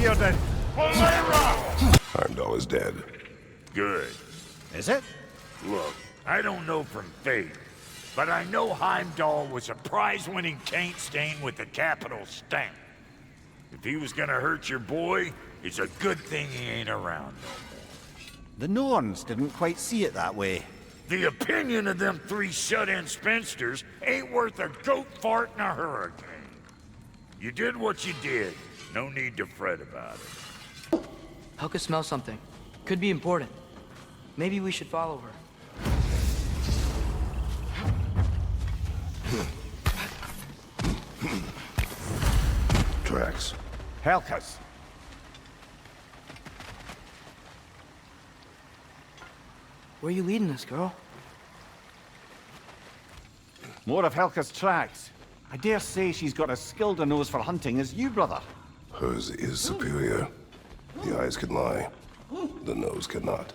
Bearden! Heimdall is dead. Good. Is it? Look, I don't know from fate, but I know Heimdall was a prize-winning taint stain with a capital stamp. If he was gonna hurt your boy, it's a good thing he ain't around no more. The Norns didn't quite see it that way. The opinion of them three shut-in spinsters ain't worth a goat fart in a hurricane. You did what you did. No need to fret about it. Helka smells something. Could be important. Maybe we should follow her. Tracks. Helka's. Where are you leading us, girl? More of Helka's tracks. I dare say she's got as skilled a nose for hunting as you, brother. Hers is superior. The eyes can lie. The nose cannot.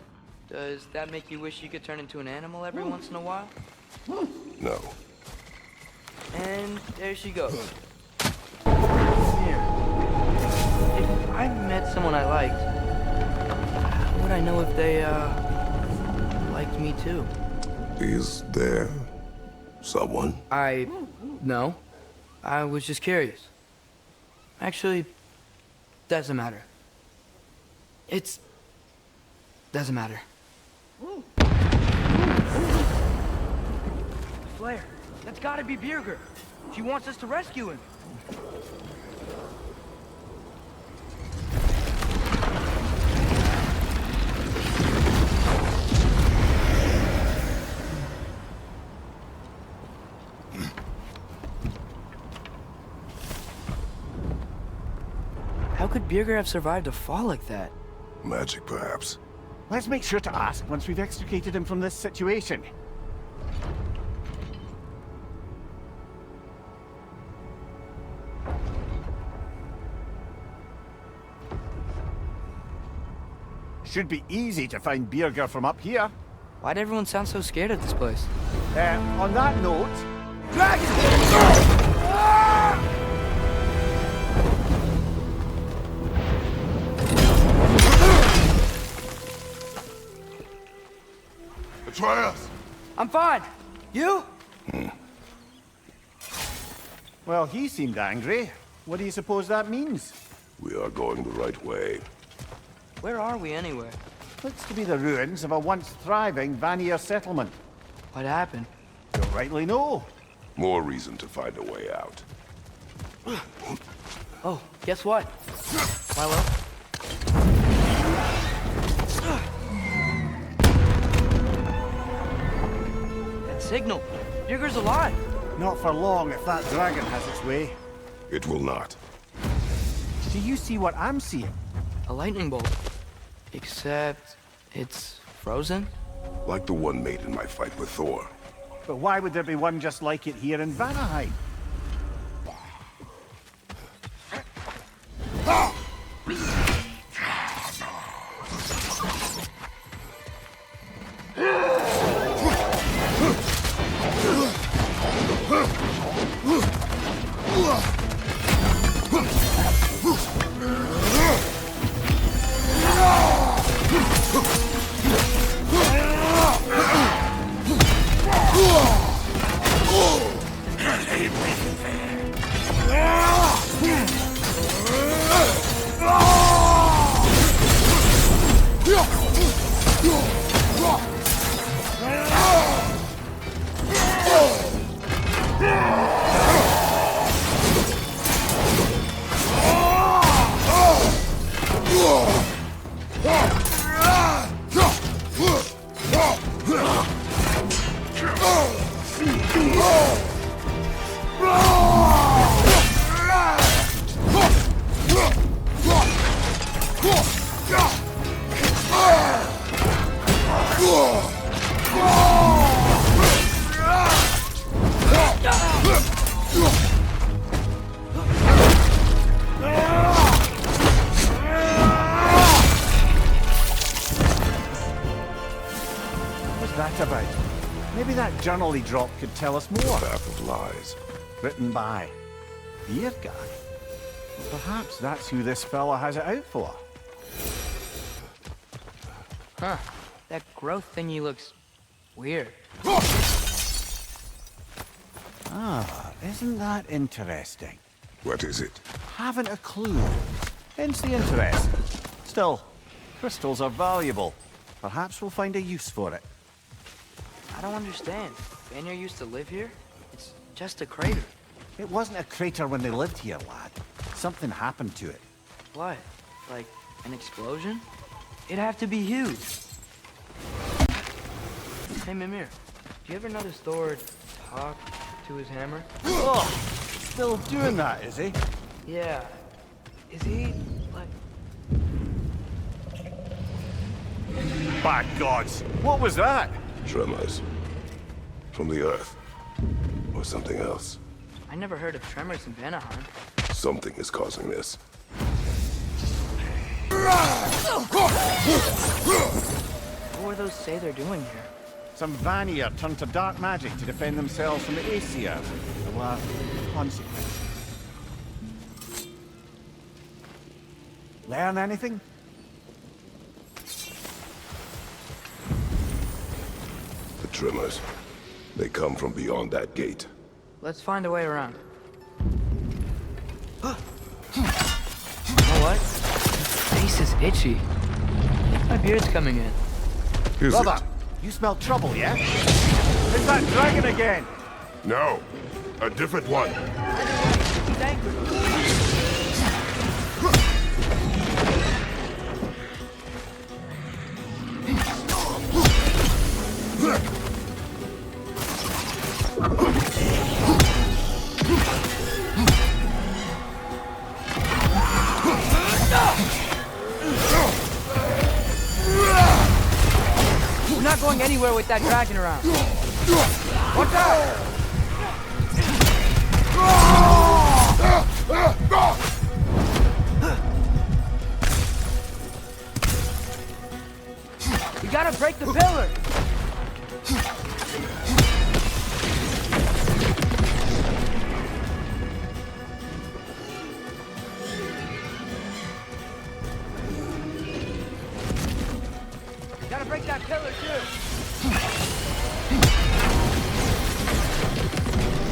Does that make you wish you could turn into an animal every once in a while? No. And there she goes. Here. If I met someone I liked, how would I know if they, liked me too? Is there someone? No. I was just curious. Actually, doesn't matter. Doesn't matter. Flare, that's gotta be Birgir. She wants us to rescue him. How could Birgir have survived a fall like that? Magic, perhaps. Let's make sure to ask once we've extricated him from this situation. Should be easy to find Birgir from up here. Why'd everyone sound so scared of this place? On that note... Atreus! I'm fine. You? Well, he seemed angry. What do you suppose that means? We are going the right way. Where are we anyway? Looks to be the ruins of a once thriving Vanaheim settlement. What happened? Don't rightly know. More reason to find a way out. Oh, guess what? Milo? That signal. Birgir's alive. Not for long if that dragon has its way. It will not. Do you see what I'm seeing? A lightning bolt. Except it's frozen? Like the one made in my fight with Thor. But why would there be one just like it here in Vanaheim? Maybe that journal he dropped could tell us more. Path of lies. Written by Birgir. Perhaps that's who this fella has it out for. Huh. That growth thingy looks weird. Ah, isn't that interesting? What is it? Haven't a clue. Hence the interest. Still, crystals are valuable. Perhaps we'll find a use for it. I don't understand. Vanir used to live here? It's just a crater. It wasn't a crater when they lived here, lad. Something happened to it. What? Like an explosion? It'd have to be huge. Hey, Mimir, do you ever notice Thor talk to his hammer? Oh, still doing that, is he? Yeah. Is he, like... By gods, what was that? Tremors. From the earth. Or something else. I never heard of tremors in Vanaheim. Something is causing this. What were those say they're doing here? Some Vanir turned to dark magic to defend themselves from the Aesir. There were consequences. Learn anything? The tremors. They come from beyond that gate. Let's find a way around. You know what? My face is itchy. My beard's coming in. Is Brother, it? you smell trouble, yeah? It's that dragon again! No. A different one. He's angry. We're not going anywhere with that dragon around. Watch out! We gotta break the pillar! Gotta break that pillar too!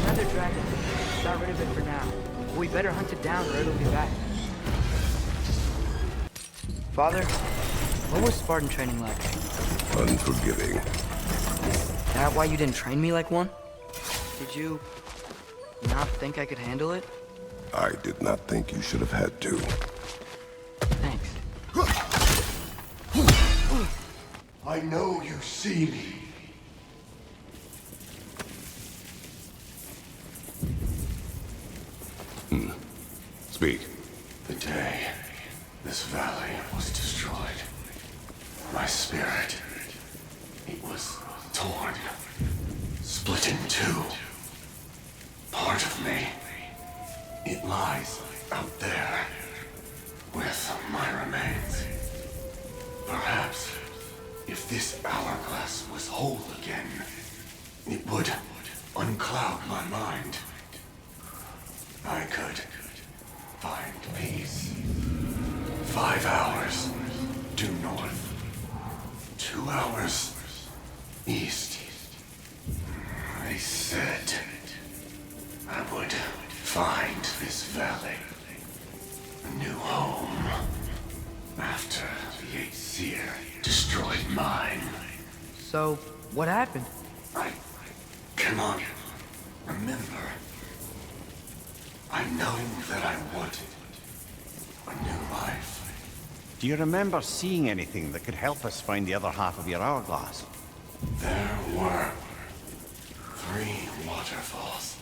Another dragon. Got rid of it for now. We better hunt it down or it'll be back. Father, what was Spartan training like? Unforgiving. Is that why you didn't train me like one? Did you not think I could handle it? I did not think you should have had to. Thanks. I know you see me. Speak. The day this valley was destroyed, my spirit, it was torn, split in two. Part of me, it lies out there with my remains. Perhaps if this hourglass was whole again, it would uncloud my mind. I could find peace. 5 hours due north. 2 hours east. They said I would find this valley a new home after the Aesir destroyed mine. So, what happened? I cannot remember. I know that I wanted a new life. Do you remember seeing anything that could help us find the other half of your hourglass? There were 3 waterfalls.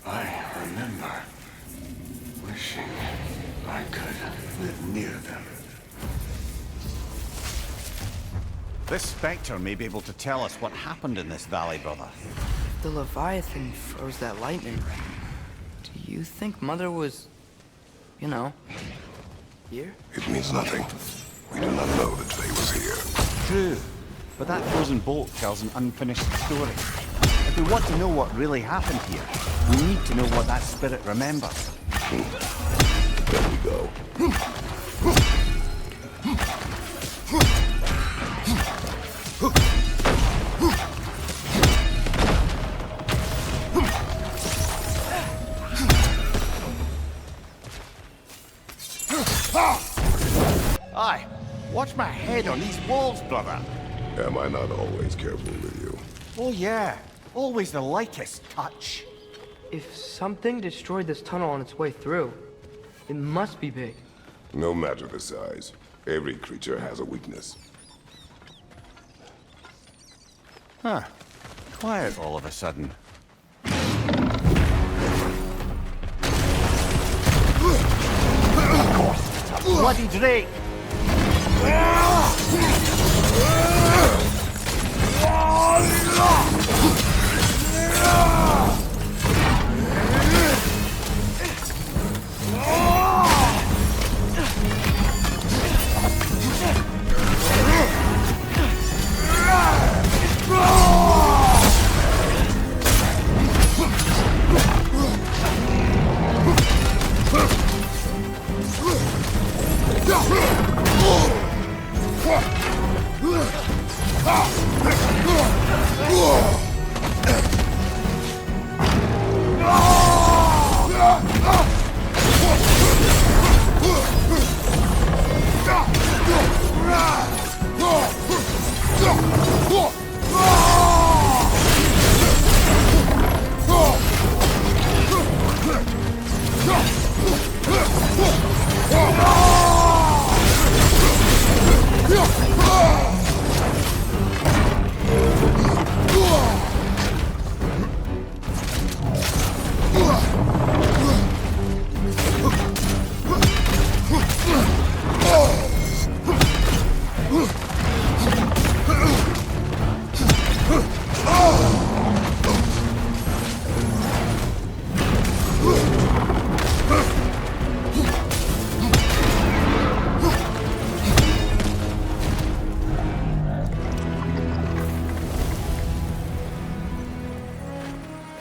I remember wishing I could live near them. This Spectre may be able to tell us what happened in this valley, brother. The Leviathan froze that lightning. Do you think Mother was, you know, here? It means nothing. We do not know that Faye was here. True, but that frozen bolt tells an unfinished story. If we want to know what really happened here, we need to know what that spirit remembers. There we go. Aye, watch my head on these walls, brother. Am I not always careful with you? Oh yeah, always the lightest touch. If something destroyed this tunnel on its way through, it must be big. No matter the size, every creature has a weakness. Huh. Quiet all of a sudden. Bloody Drake!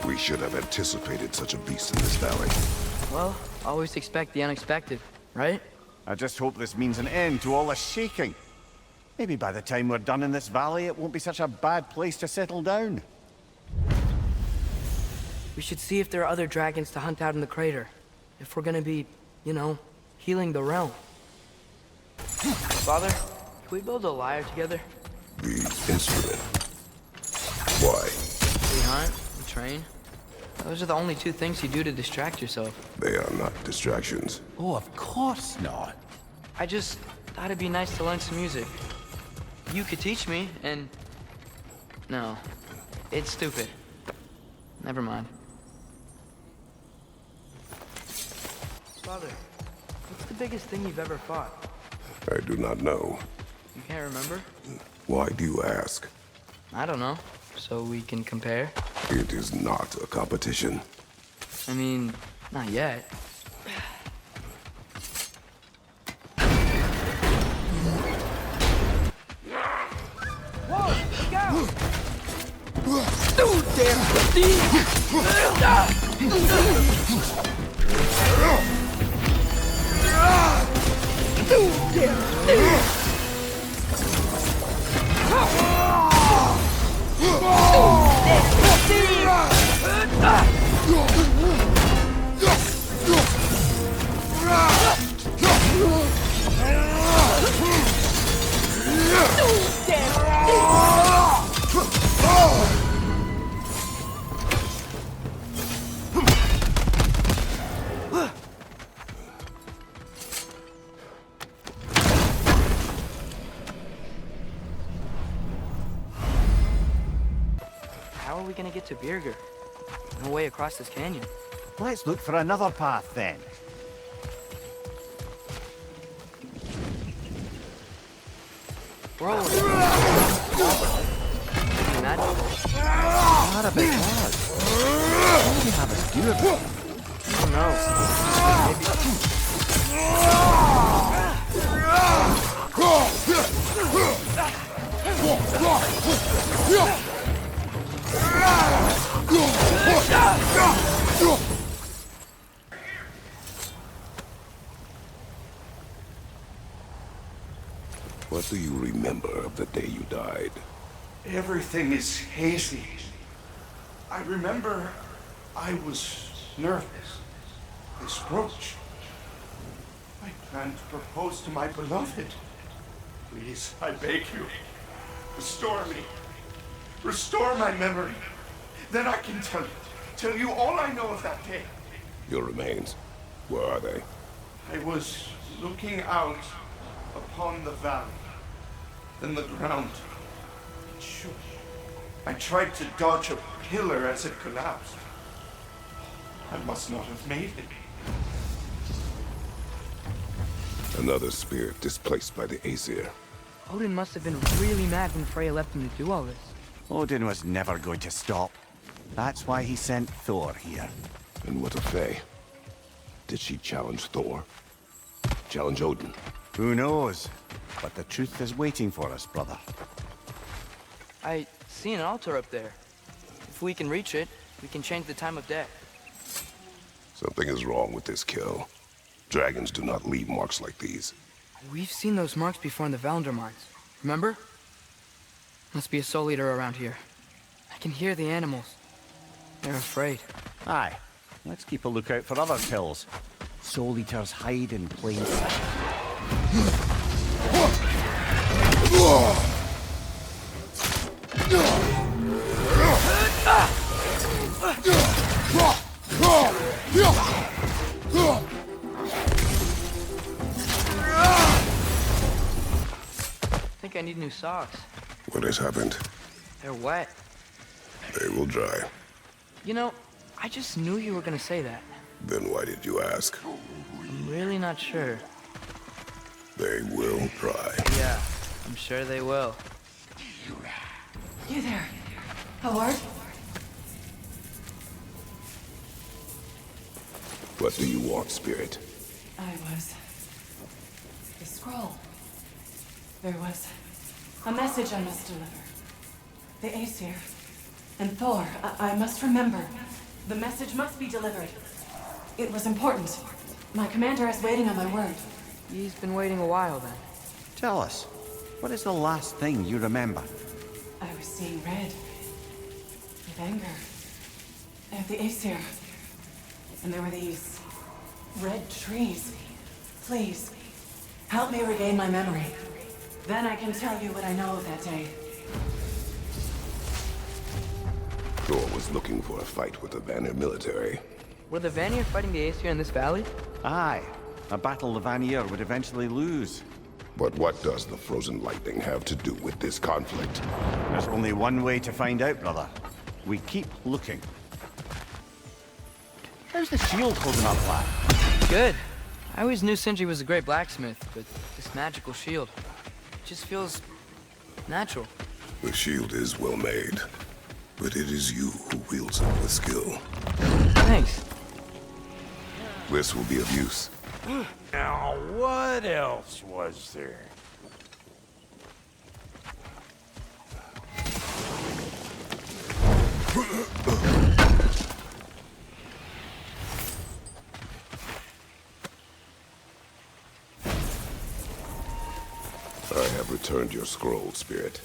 We should have anticipated such a beast in this valley. Well, always expect the unexpected, right? I just hope this means an end to all the shaking. Maybe by the time we're done in this valley, it won't be such a bad place to settle down. We should see if there are other dragons to hunt out in the crater. If we're gonna be, you know, healing the realm. Father, can we build a lyre together? The instrument. Why? We hunt, we train. Those are the only two things you do to distract yourself. They are not distractions. Oh, of course not. I just thought it'd be nice to learn some music. You could teach me, and... No. It's stupid. Never mind. Father, what's the biggest thing you've ever fought? I do not know. You can't remember? Why do you ask? I don't know. So we can compare? It is not a competition. I mean, not yet. How are we gonna get to Birgir? No way across this canyon. Let's look for another path then. Bro! Magical. Not a bit hard. What do you have us do it? I don't know. do you remember of the day you died? Everything is hazy. I remember I was nervous. This brooch. I planned to propose to my beloved. Please, I beg you, restore me. Restore my memory. Then I can tell you all I know of that day. Your remains, where are they? I was looking out upon the valley. Then the ground. It shook. I tried to dodge a pillar as it collapsed. I must not have made it. Another spirit displaced by the Aesir. Odin must have been really mad when Freya left him to do all this. Odin was never going to stop. That's why he sent Thor here. And what of Faye? Did she challenge Thor? Challenge Odin? Who knows? But the truth is waiting for us, brother. I see an altar up there. If we can reach it, we can change the time of day. Something is wrong with this kill. Dragons do not leave marks like these. We've seen those marks before in the Valandor mines. Remember? Must be a soul eater around here. I can hear the animals. They're afraid. Aye. Let's keep a lookout for other kills. Soul Eaters hide in plain sight. I think I need new socks. What has happened? They're wet. They will dry. You know, I just knew you were gonna say that. Then why did you ask? I'm really not sure. They will dry. Yeah, I'm sure they will. You there, Howard? What do you want, Spirit? The scroll. There was a message I must deliver. The Aesir and Thor, I must remember. The message must be delivered. It was important. My commander is waiting on my word. He's been waiting a while then. Tell us, what is the last thing you remember? I was seeing red. With anger. The Aesir. And there were these red trees. Please, help me regain my memory. Then I can tell you what I know of that day. Thor was looking for a fight with the Vanir military. Were the Vanir fighting the Aesir in this valley? Aye. A battle the Vanir would eventually lose. But what does the frozen lightning have to do with this conflict? There's only one way to find out, brother. We keep looking. How's the shield holding up, lad? Good. I always knew Sindri was a great blacksmith, but this magical shield just feels natural. The shield is well made, but it is you who wields it with skill. Thanks. This will be of use. Now, what else was there? I have returned your scroll, Spirit.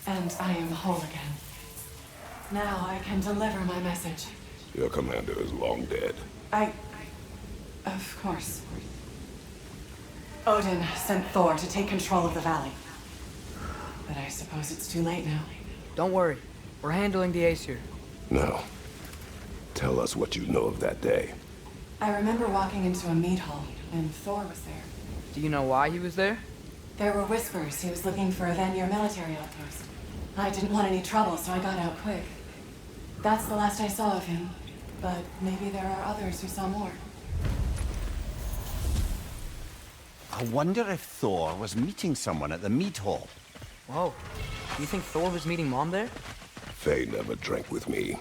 And I am whole again. Now I can deliver my message. Your commander is long dead. Of course. Odin sent Thor to take control of the valley. But I suppose it's too late now. Don't worry. We're handling the Aesir. Now, tell us what you know of that day. I remember walking into a meat hall, and Thor was there. Do you know why he was there? There were whispers he was looking for a Vanir military outpost. I didn't want any trouble, so I got out quick. That's the last I saw of him. But maybe there are others who saw more. I wonder if Thor was meeting someone at the mead hall. Whoa. Do you think Thor was meeting Mom there? Faye never drank with me,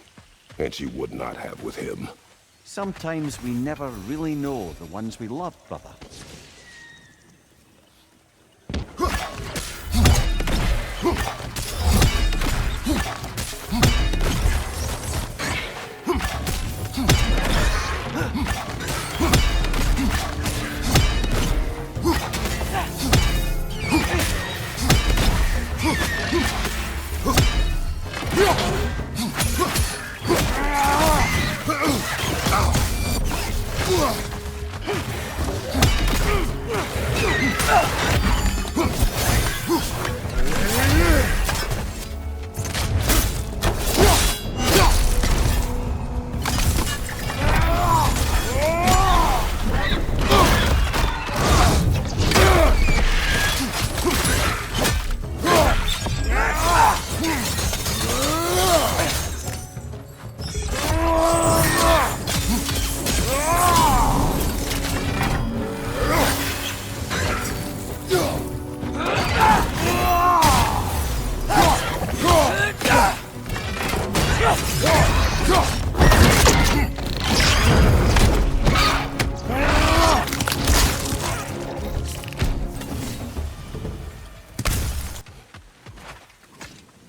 and she would not have with him. Sometimes we never really know the ones we love, brother.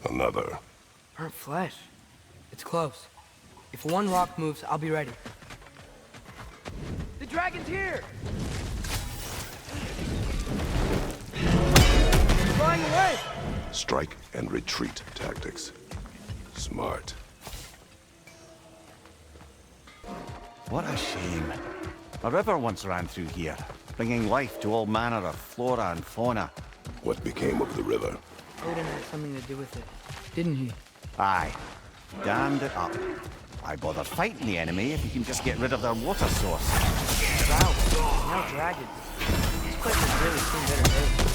Another. Burnt flesh. It's close. If one rock moves, I'll be ready. The dragon's here! It's flying away! Strike and retreat tactics. Smart. What a shame. A river once ran through here, bringing life to all manner of flora and fauna. What became of the river? Odin had something to do with it, didn't he? Aye. Dammed it up. Why bother fighting the enemy if you can just get rid of their water source? Drought. Now dragons. This place has really seen better days.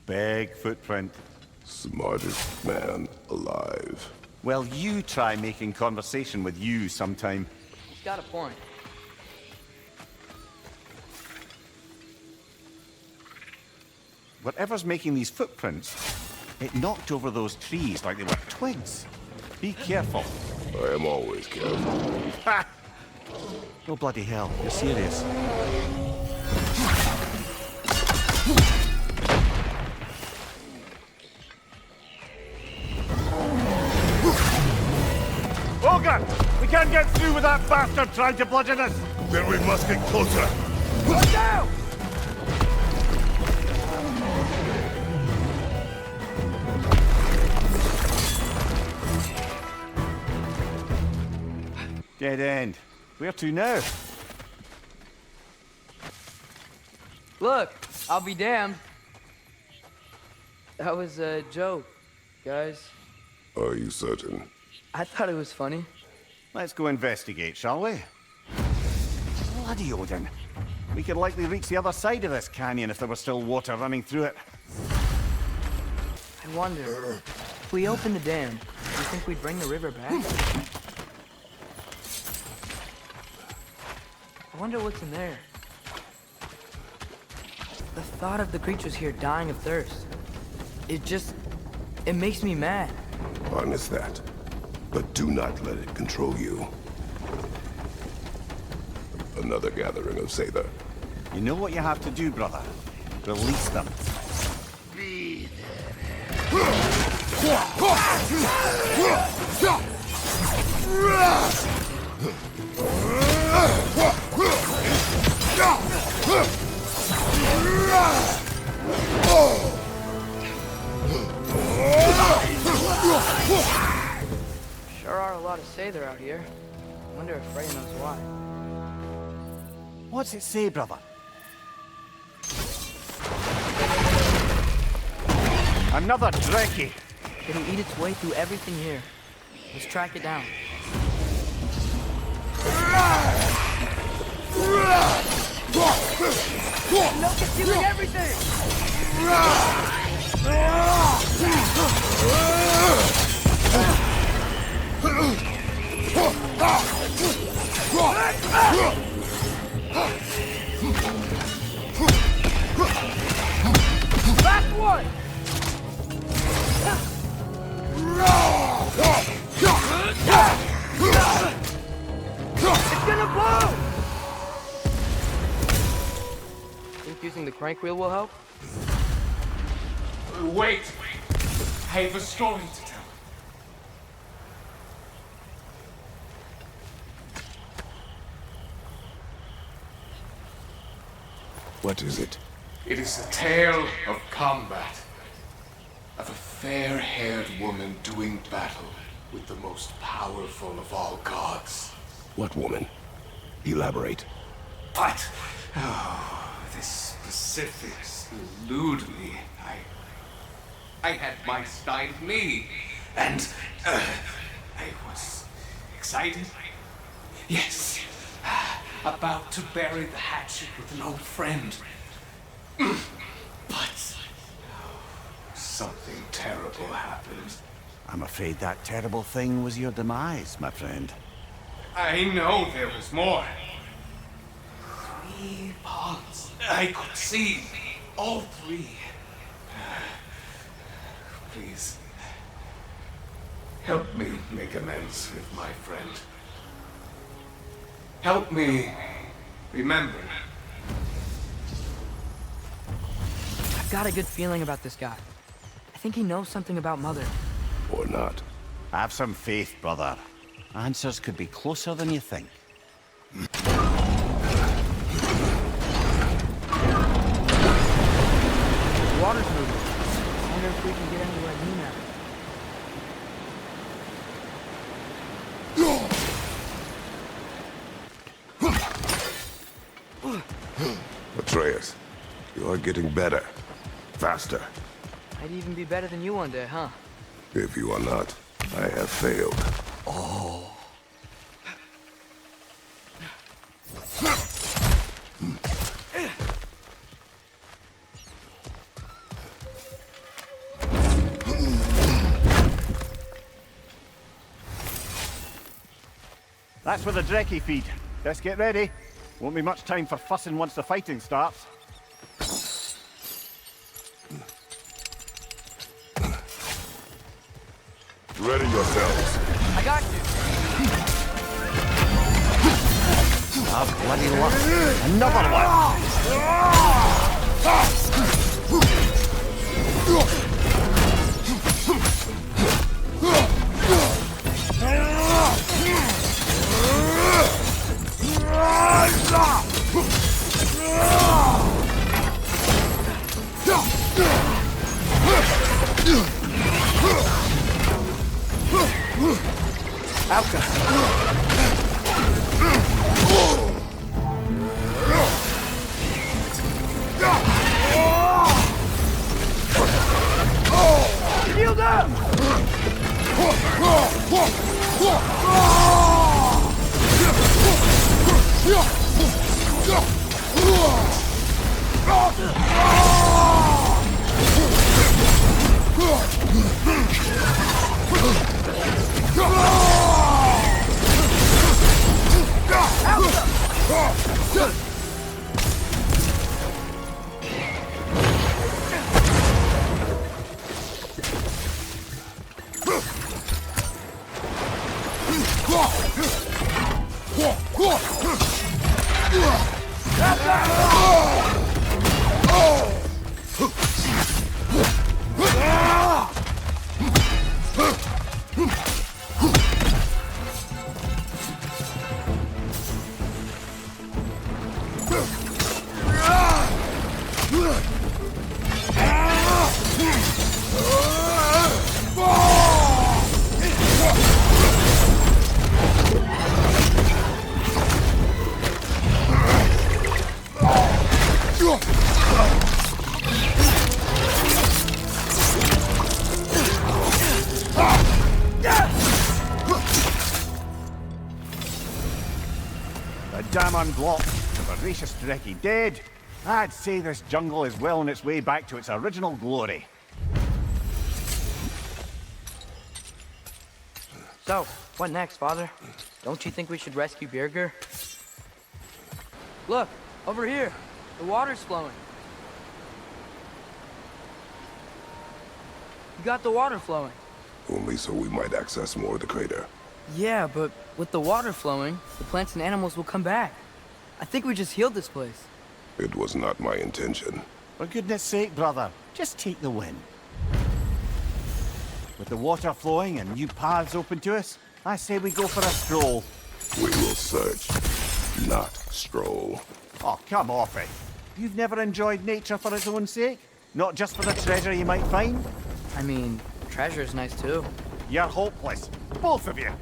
Big footprint. Smartest man alive. Well, you try making conversation with you sometime. He's got a point. Whatever's making these footprints, it knocked over those trees like they were twigs. Be careful. I am always careful. Ha! Oh, bloody hell. You're serious. Ogre! We can't get through with that bastard trying to bludgeon us! Then we must get closer. Watch out! Dead end. Where to now? Look, I'll be damned. That was a joke, guys. Are you certain? I thought it was funny. Let's go investigate, shall we? Bloody Odin. We could likely reach the other side of this canyon if there was still water running through it. I wonder, if we open the dam, do you think we'd bring the river back? I wonder what's in there. The thought of the creatures here dying of thirst, it makes me mad. Harness that. But do not let it control you. Another gathering of Sather. You know what you have to do, brother. Release them. Sure are a lot of Sather out here. Wonder if Freya knows why. What's it say, brother? Another Dreki! It'll eat its way through everything here. Let's track it down. No consuming everything! Last one! It's gonna blow! Think using the crank wheel will help? Wait! I have a story to tell. What is it? It is a tale of combat. Of a fair-haired woman doing battle with the most powerful of all gods. What woman? Elaborate. But, oh, the specifics elude me. I had my side of me, and I was excited. Yes, about to bury the hatchet with an old friend. will happen. I'm afraid that terrible thing was your demise, my friend. I know there was more. 3 ponds. I could see all 3. Please, help me make amends with my friend. Help me remember. I've got a good feeling about this guy. I think he knows something about Mother. Or not. Have some faith, brother. Answers could be closer than you think. Water's moving. I wonder if we can get anywhere new now. Atreus, you are getting better. Faster. I'd even be better than you one day, huh? If you are not, I have failed. That's where the Drekkie feed. Let's get ready. Won't be much time for fussing once the fighting starts. Ready yourselves. I got you. Ah, bloody luck. Another one. The dam unblocked, the voracious Drekkie dead. I'd say this jungle is well on its way back to its original glory. So, what next, Father? Don't you think we should rescue Birgir? Look, over here. The water's flowing. You got the water flowing. Only so we might access more of the crater. Yeah, but with the water flowing, the plants and animals will come back. I think we just healed this place. It was not my intention. For goodness sake, brother, just take the win. With the water flowing and new paths open to us, I say we go for a stroll. We will search, not stroll. Oh, come off it. You've never enjoyed nature for its own sake? Not just for the treasure you might find? I mean, treasure's nice too. You're hopeless. Both of you.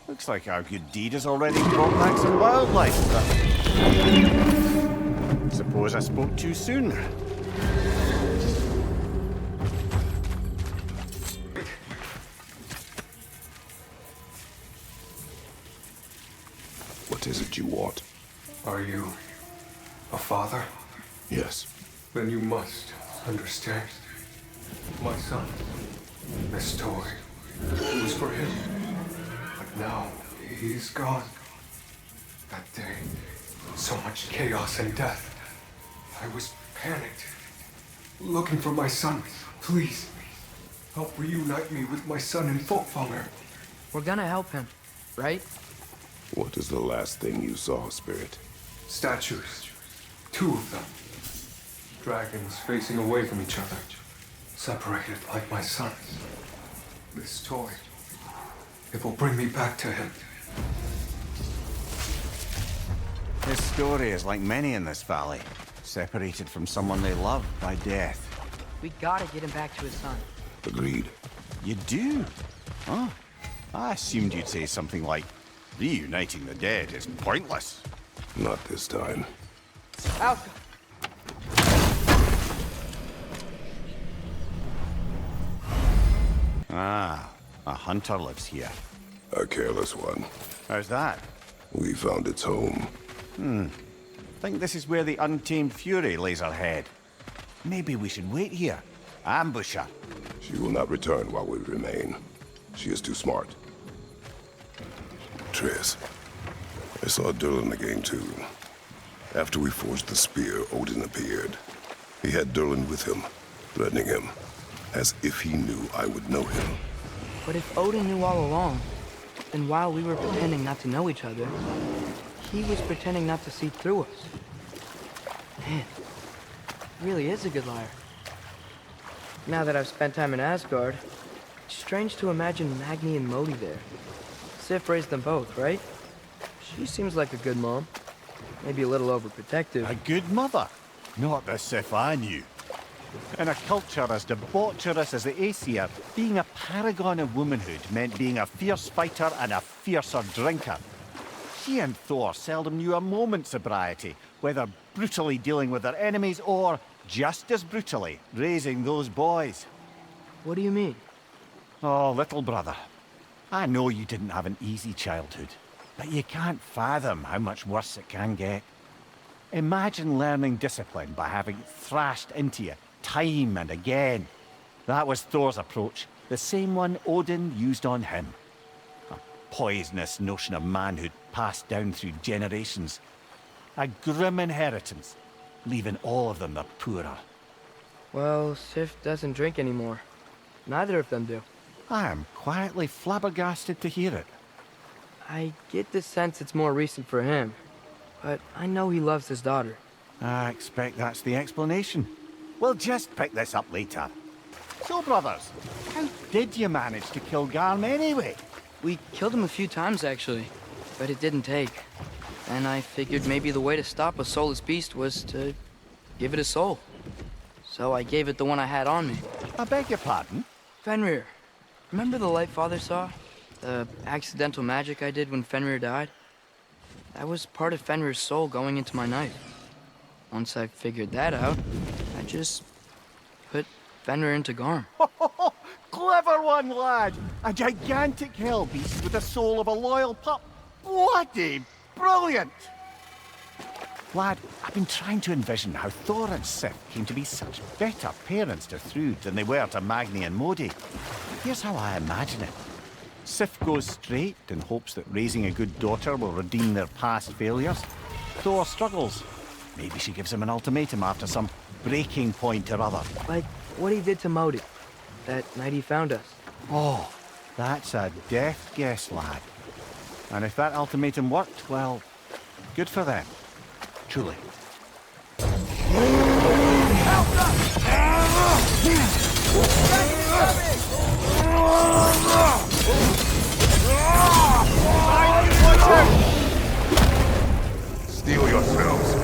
Looks like our good deed has already brought back some wildlife. Suppose I spoke too soon. Are you a father? Yes. Then you must understand. My son, this toy, it was for him. But now, he's gone. That day, so much chaos and death. I was panicked, looking for my son. Please, help reunite me with my son in Folkvanger. We're gonna help him, right? What is the last thing you saw, Spirit? Statues. 2 of them. Dragons facing away from each other. Separated like my sons. This toy, it will bring me back to him. His story is like many in this valley. Separated from someone they love by death. We gotta get him back to his son. Agreed. You do? Huh? I assumed you'd say something like, reuniting the dead is pointless. Not this time. Alka! Ah, a hunter lives here. A careless one. How's that? We found its home. Think this is where the untamed fury lays her head. Maybe we should wait here. Ambush her. She will not return while we remain. She is too smart. Triss, I saw Durlin again too. After we forged the spear, Odin appeared. He had Durlin with him, threatening him, as if he knew I would know him. But if Odin knew all along, then while we were pretending not to know each other, he was pretending not to see through us. Man, he really is a good liar. Now that I've spent time in Asgard, it's strange to imagine Magni and Modi there. Sif raised them both, right? She seems like a good mom. Maybe a little overprotective. A good mother. Not the Sif I knew. In a culture as debaucherous as the Aesir, being a paragon of womanhood meant being a fierce fighter and a fiercer drinker. She and Thor seldom knew a moment's sobriety, whether brutally dealing with their enemies or, just as brutally, raising those boys. What do you mean? Oh, little brother. I know you didn't have an easy childhood, but you can't fathom how much worse it can get. Imagine learning discipline by having it thrashed into you time and again. That was Thor's approach, the same one Odin used on him. A poisonous notion of manhood passed down through generations. A grim inheritance, leaving all of them the poorer. Well, Sif doesn't drink anymore. Neither of them do. I am quietly flabbergasted to hear it. I get the sense it's more recent for him, but I know he loves his daughter. I expect that's the explanation. We'll just pick this up later. So, brothers, how did you manage to kill Garm anyway? We killed him a few times, actually, but it didn't take. And I figured maybe the way to stop a soulless beast was to give it a soul. So I gave it the one I had on me. I beg your pardon? Fenrir. Remember the light Father saw? The accidental magic I did when Fenrir died? That was part of Fenrir's soul going into my knife. Once I figured that out, I just put Fenrir into Garm. Clever one, lad! A gigantic hell beast with the soul of a loyal pup. Bloody brilliant! Lad, I've been trying to envision how Thor and Sif came to be such better parents to Thrud than they were to Magni and Modi. Here's how I imagine it. Sif goes straight in hopes that raising a good daughter will redeem their past failures. Thor struggles. Maybe she gives him an ultimatum after some breaking point or other. Like what he did to Modi, that night he found us. Oh, that's a deft guess, lad. And if that ultimatum worked, well, good for them. Truly. Steel yourselves.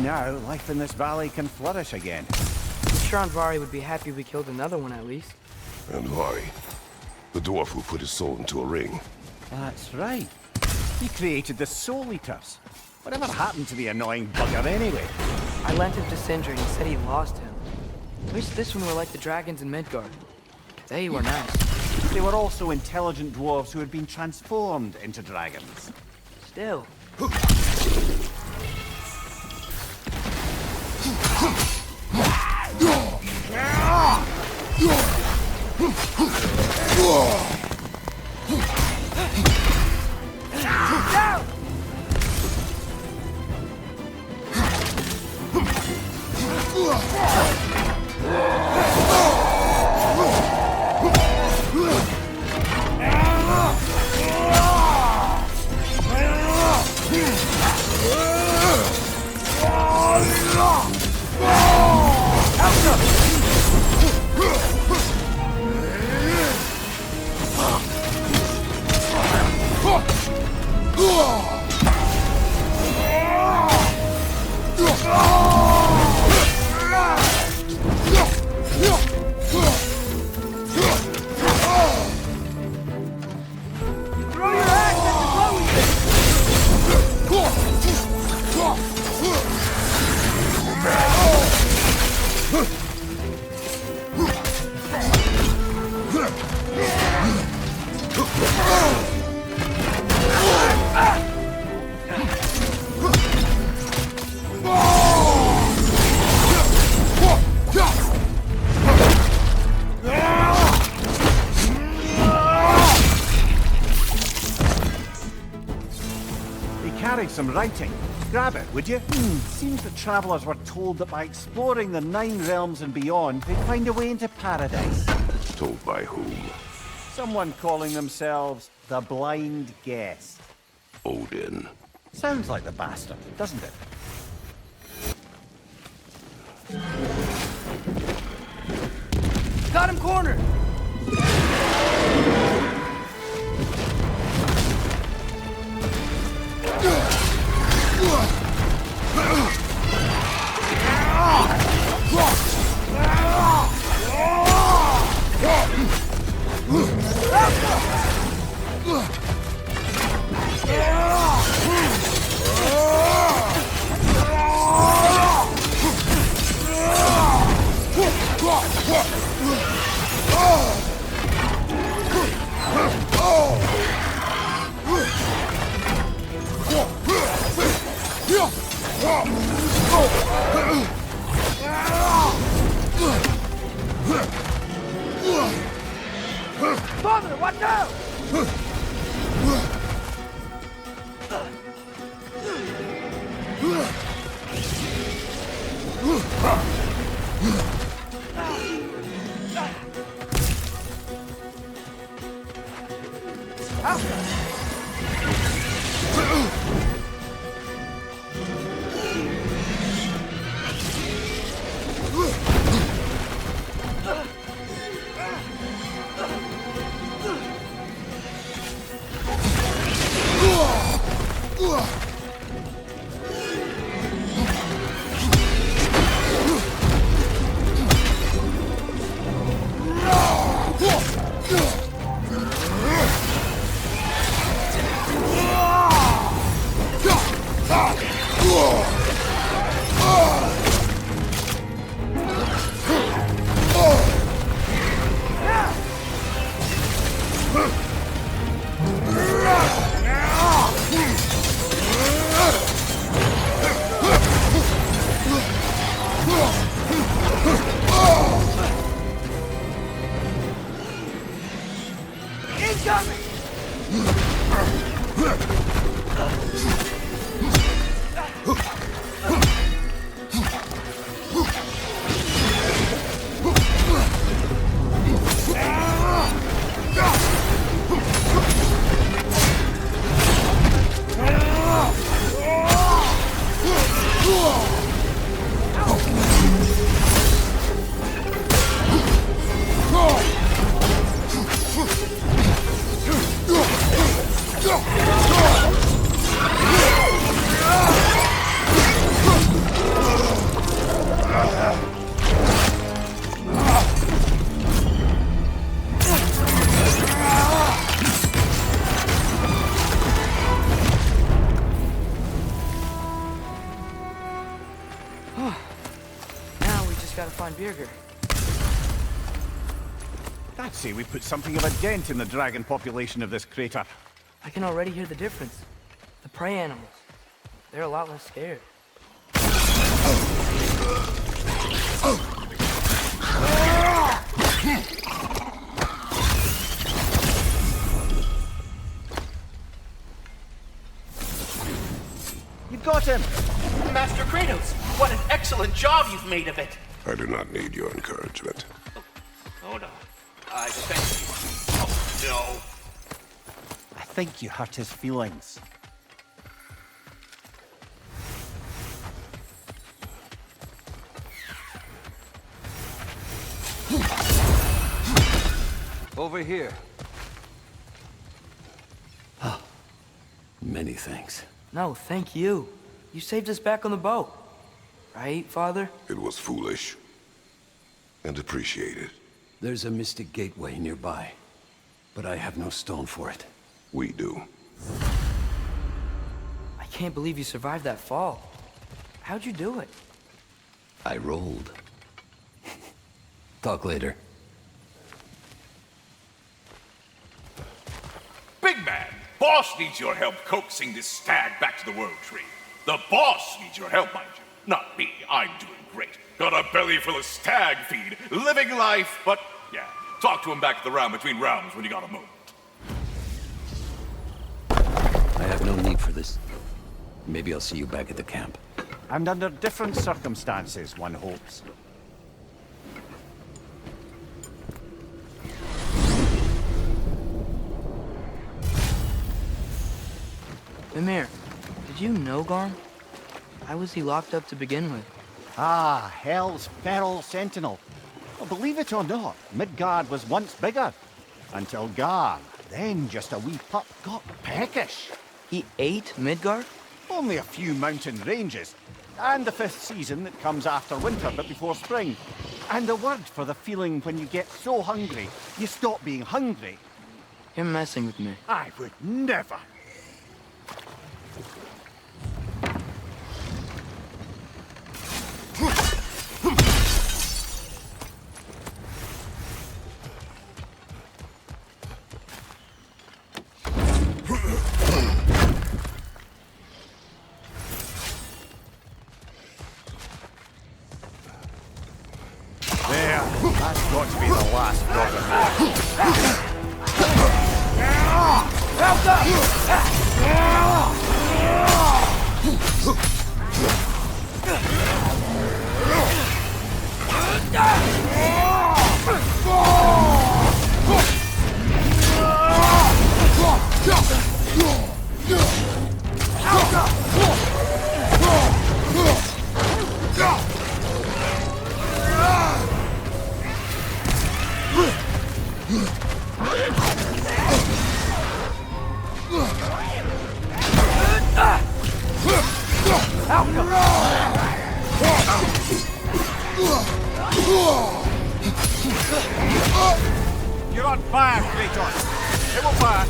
now, life in this valley can flourish again. I'm sure Aunt Vari would be happy we killed another one at least. And Vari, the dwarf who put his soul into a ring. That's right. He created the Soul Eaters. Whatever happened to the annoying bugger anyway? I lent him to Sindri and he said he lost him. Wish this one were like the dragons in Midgard. They were nice. They were also intelligent dwarves who had been transformed into dragons. Still. Some writing. Grab it, would you? Seems the travelers were told that by exploring the 9 realms and beyond, they'd find a way into paradise. Told by whom? Someone calling themselves the Blind Guest. Odin. Sounds like the bastard, doesn't it? Got him cornered! Father, what now? Birgir. I'd say we put something of a dent in the dragon population of this crater. I can already hear the difference. The prey animals. They're a lot less scared. You've got him! Master Kratos, what an excellent job you've made of it! I do not need your encouragement. Oh no. I thank you. Oh no. I think you hurt his feelings. Over here. Many thanks. No, thank you. You saved us back on the boat. Right, Father? It was foolish. And appreciated. There's a mystic gateway nearby, but I have no stone for it. We do. I can't believe you survived that fall. How'd you do it? I rolled. Talk later. Big man, boss needs your help coaxing this stag back to the World Tree. The boss needs your help, mind you. Not me, I'm doing great. Got a belly full of stag feed, living life, but yeah, talk to him back at the round between rounds when you got a moment. I have no need for this. Maybe I'll see you back at the camp. And under different circumstances, one hopes. Mimir, did you know Garm? Why was he locked up to begin with? Ah, Hell's feral sentinel. Well, believe it or not, Midgard was once bigger. Until Garm, then just a wee pup, got peckish. He ate Midgard? Only a few mountain ranges. And the 5th season that comes after winter but before spring. And a word for the feeling when you get so hungry, you stop being hungry. You're messing with me. I would never. There, that's got to be the last drop of You're on fire, Kratos. It will pass.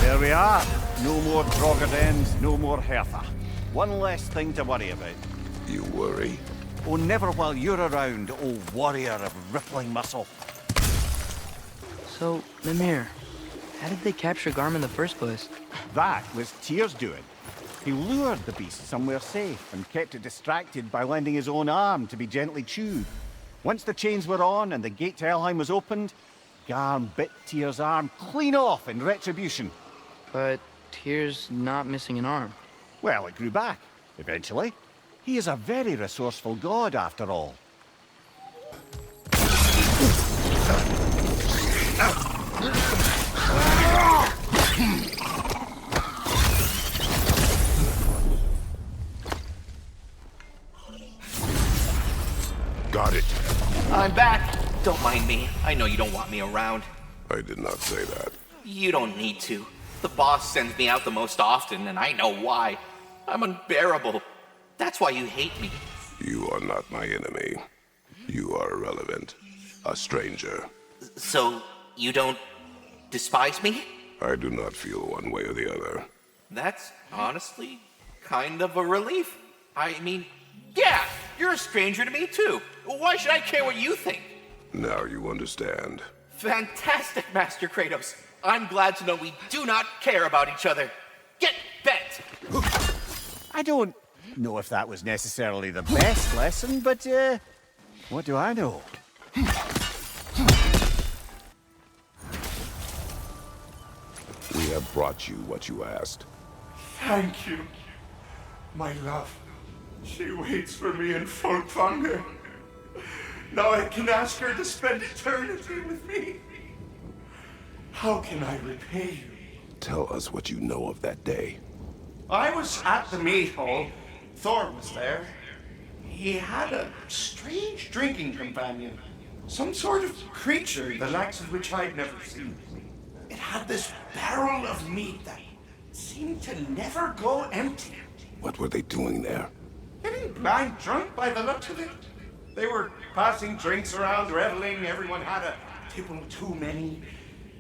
There we are. No more Drogadens, no more Hertha. One less thing to worry about. You worry? Oh, never while you're around, old warrior of rippling muscle. So, Mimir, how did they capture Garm in the first place? That was Tyr's doing. He lured the beast somewhere safe and kept it distracted by lending his own arm to be gently chewed. Once the chains were on and the gate to Helheim was opened, Garm bit Tyr's arm clean off in retribution. But Tyr's not missing an arm. Well, it grew back, eventually. He is a very resourceful god, after all. Got it. I'm back. Don't mind me. I know you don't want me around. I did not say that. You don't need to. The boss sends me out the most often, and I know why. I'm unbearable. That's why you hate me. You are not my enemy. You are irrelevant. A stranger. So, you don't despise me? I do not feel one way or the other. That's honestly kind of a relief. I mean, yeah, you're a stranger to me too. Why should I care what you think? Now you understand. Fantastic, Master Kratos. I'm glad to know we do not care about each other. Get bent! I don't know if that was necessarily the best lesson, but, what do I know? We have brought you what you asked. Thank you, my love. She waits for me in full thunder. Now I can ask her to spend eternity with me. How can I repay you? Tell us what you know of that day. I was at the meat hall. Thor was there. He had a strange drinking companion. Some sort of creature, the likes of which I'd never seen. It had this barrel of meat that seemed to never go empty. What were they doing there? Getting blind drunk by the looks of it. They were passing drinks around, reveling. Everyone had a tipple too many.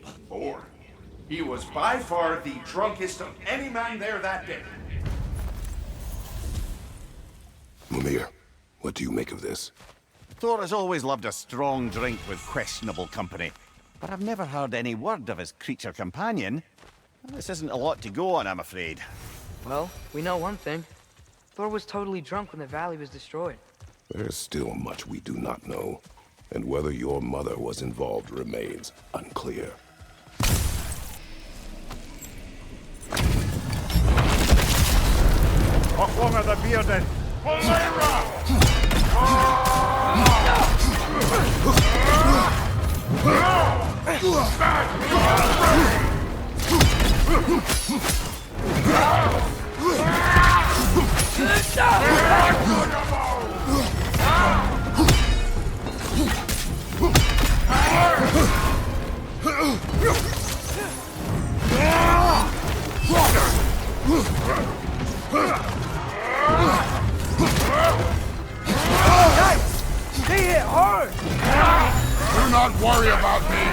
But Thor, he was by far the drunkest of any man there that day. Mimir, what do you make of this? Thor has always loved a strong drink with questionable company, but I've never heard any word of his creature companion. This isn't a lot to go on, I'm afraid. Well, we know one thing. Thor was totally drunk when the valley was destroyed. There's still much we do not know, and whether your mother was involved remains unclear. One of the bearded! They hit hard! Do not worry about me!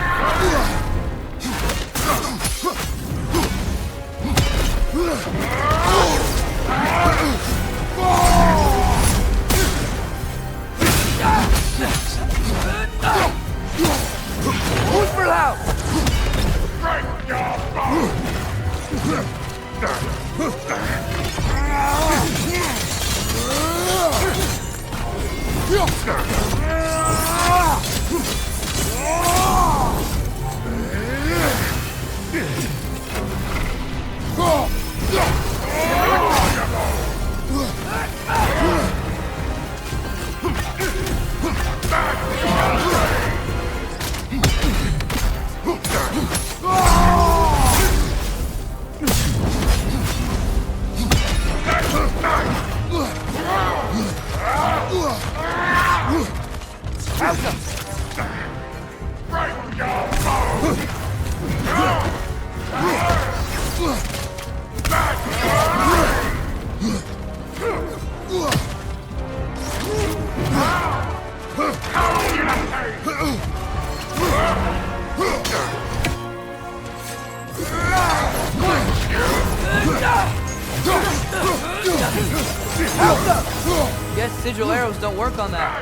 Who's for loud? Break your bones! Guess sigil arrows don't work on that.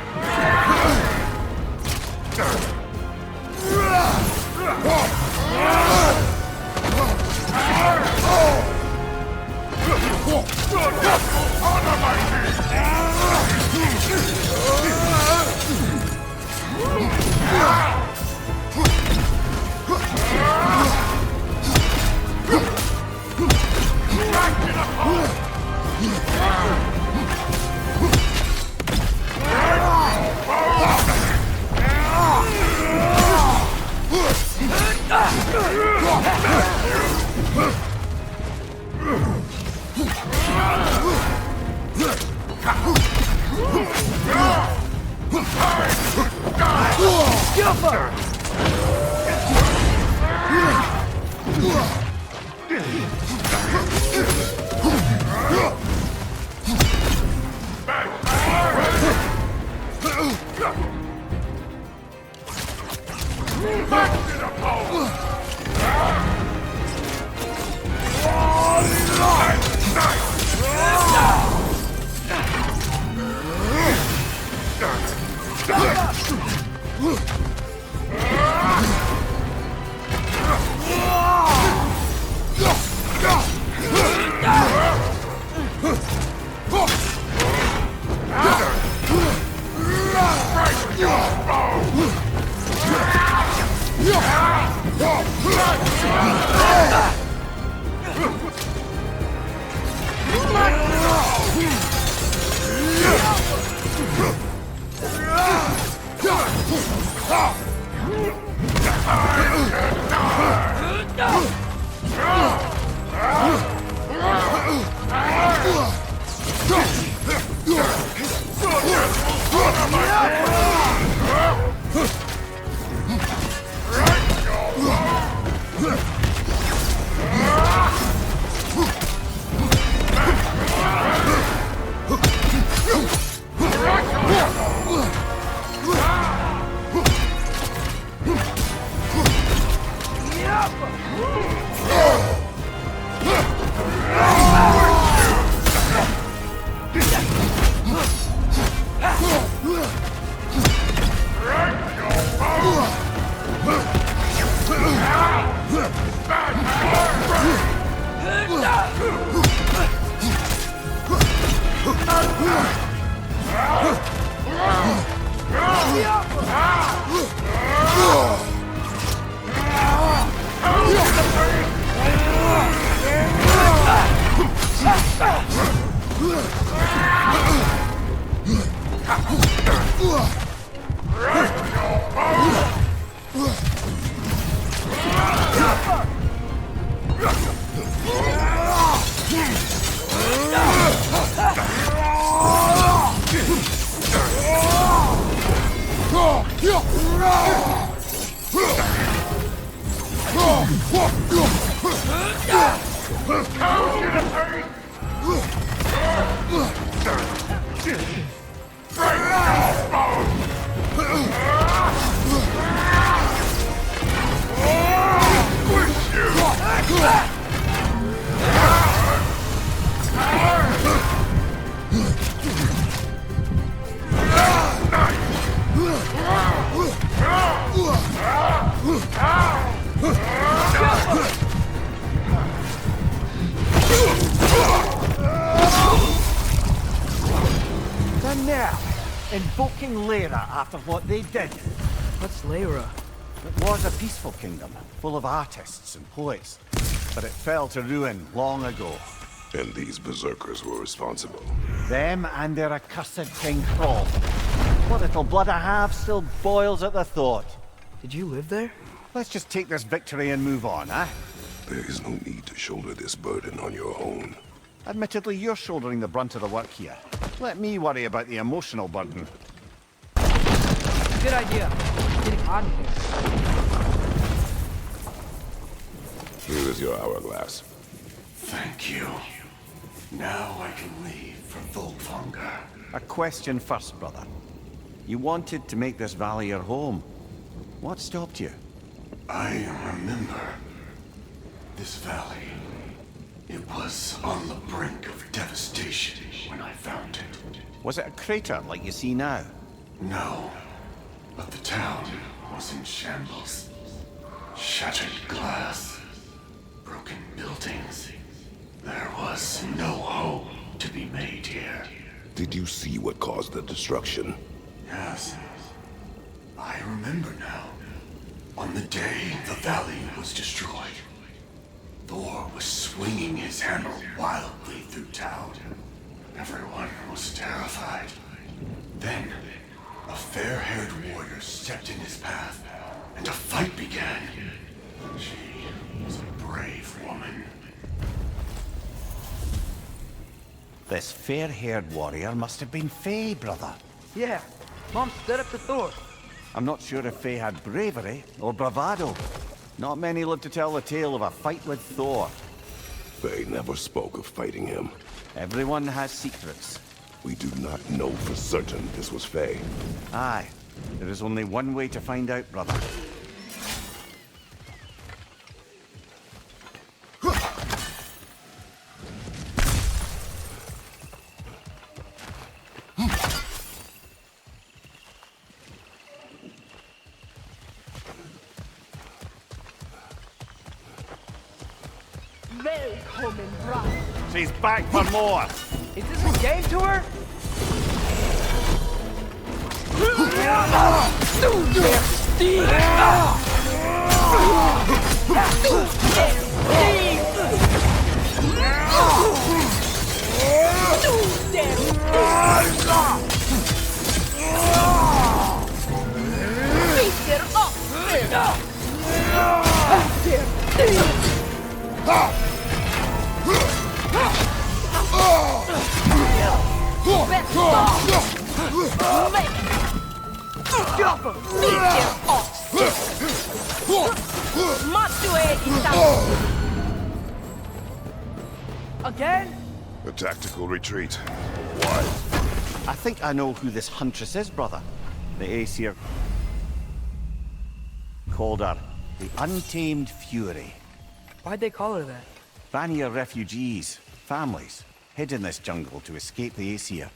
And now, invoking Lyra after what they did. What's Lyra? It was a peaceful kingdom, full of artists and poets. But it fell to ruin long ago. And these Berserkers were responsible. Them and their accursed King Thrall. What little blood I have still boils at the thought. Did you live there? Let's just take this victory and move on, eh? There is no need to shoulder this burden on your own. Admittedly, you're shouldering the brunt of the work here. Let me worry about the emotional burden. Good idea. It's getting hot in here. Here is your hourglass. Thank you. Now I can leave for Volkvanger. A question first, brother. You wanted to make this valley your home. What stopped you? I remember this valley. It was on the brink of devastation when I found it. Was it a crater like you see now? No, but the town was in shambles. Shattered glass, broken buildings. There was no hope to be made here. Did you see what caused the destruction? Yes, I remember now. On the day the valley was destroyed, Thor was swinging his hammer wildly through town. Everyone was terrified. Then, a fair-haired warrior stepped in his path, and a fight began. She was a brave woman. This fair-haired warrior must have been Faye, brother. Yeah, Mom stood up to Thor. I'm not sure if Faye had bravery or bravado. Not many live to tell the tale of a fight with Thor. Faye never spoke of fighting him. Everyone has secrets. We do not know for certain this was Faye. Aye. There is only one way to find out, brother. Welcome, bride. She's back for more! Is this a game to her? Again? A tactical retreat. Why? I think I know who this Huntress is, brother. The Aesir called her the Untamed Fury. Why'd they call her that? Vanir refugees, families, hid in this jungle to escape the Aesir.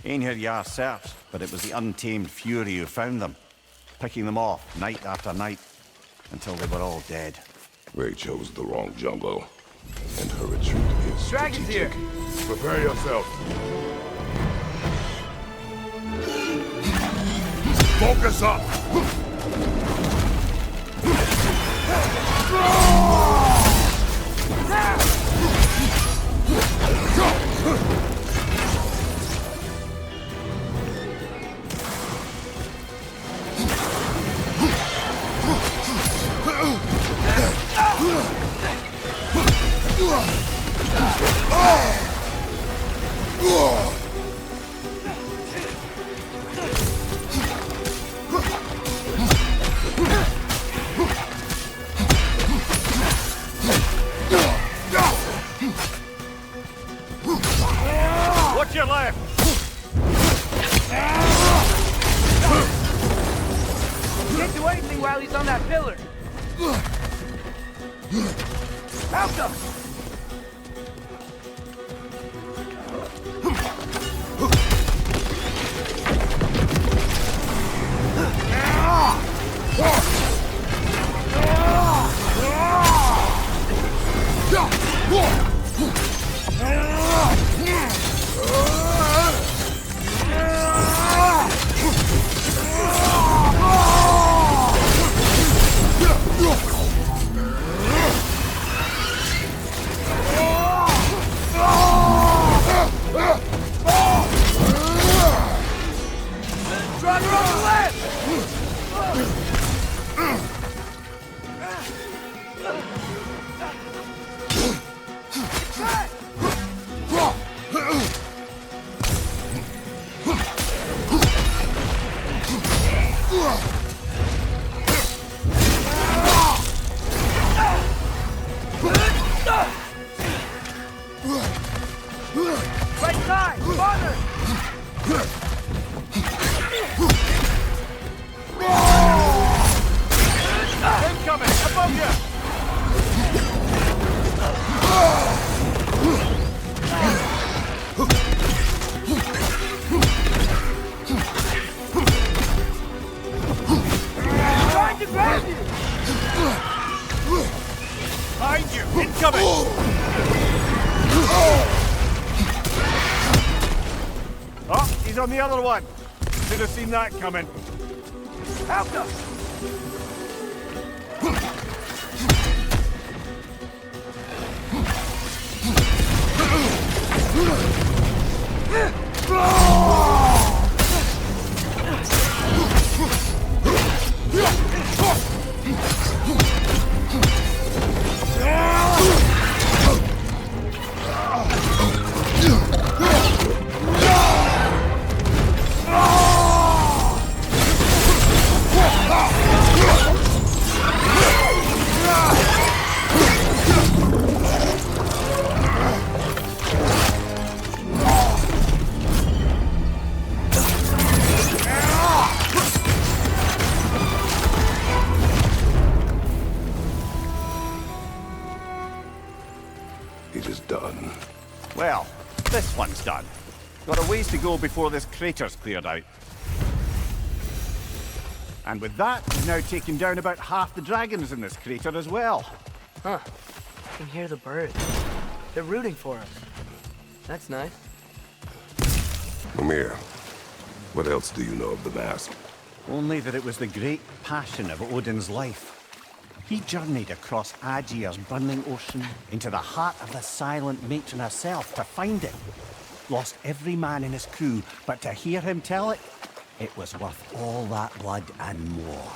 Einhir Jarl searched, but it was the Untamed Fury who found them, picking them off night after night, until they were all dead. Ray chose the wrong jungle, and her retreat is Dragon's strategic. here. Prepare yourself. Focus up! Watch your left! Can't do anything while he's on that pillar. Help him! Right side! Father! Incoming! Above you! Trying to grab you! Behind you! Incoming! Oh, he's on the other one. Should have seen that coming. Help him! It is done. Well, this one's done. Got a ways to go before this crater's cleared out. And with that, we've now taken down about half the dragons in this crater as well. Huh. I can hear the birds. They're rooting for us. That's nice. Mimir, what else do you know of the mask? Only that it was the great passion of Odin's life. He journeyed across Aegir's burning ocean into the heart of the silent matron herself to find it. Lost every man in his crew, but to hear him tell it, it was worth all that blood and more.